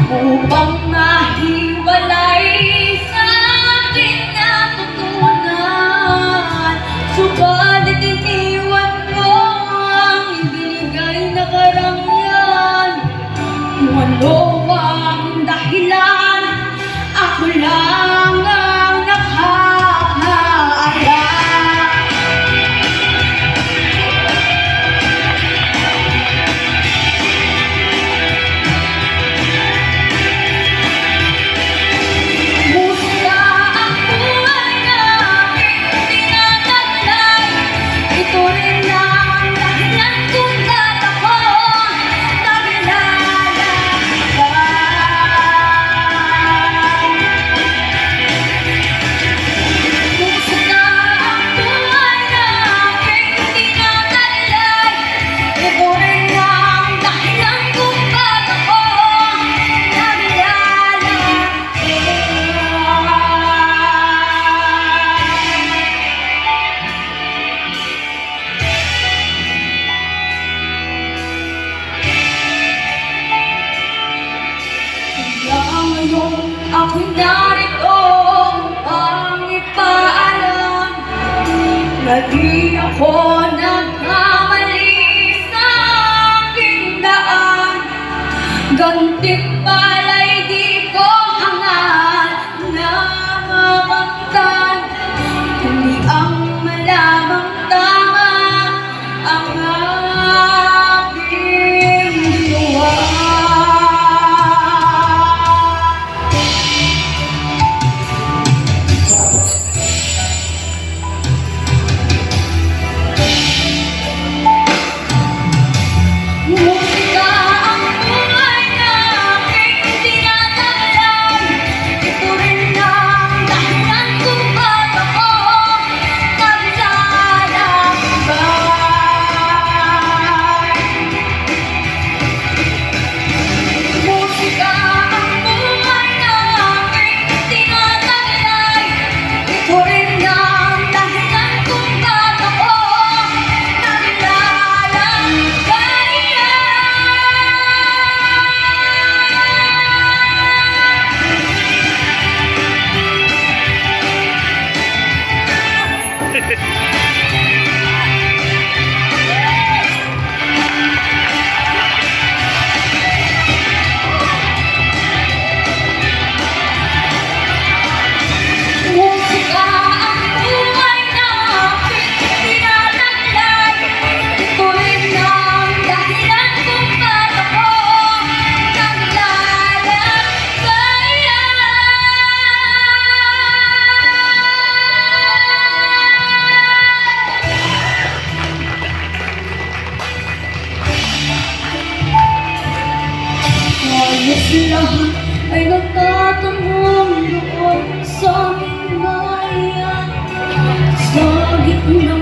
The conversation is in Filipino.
upang mahiwalay sa aking natutunan. Subalit iniwan ko ang ibinigay na karangyaan. Kung ano ang dahilan, ako lang ang nakakaalam. Musika ang buhay namin tinataglay. Ito rin ang dahilan kung ba't ako naglalakbay. Musika ang buhay namin tinataglay. Ito rin ang dahilan kung ba't ako naglalakbay. Kaya ngayon ako'y narito upang ipaalam na di ako nagkamali sa aking daan. Gantimpala'y di ko hangad na makamtan, kundi ang malamang tama ang aking ginawa. Musika ang buhay namin tinataglay. Ito rin ang dahilan kung ba't ako naglalakbay. Musika ang buhay namin tinataglay. Ito rin ang dahilan kung ba't ako naglalakbay. Musika ang buhay namin tinataglay. Ito rin ang dahilan kung ba't ako naglalakbay. Halos lahat ay nagtatanong doon sa aming bayan, sa gitna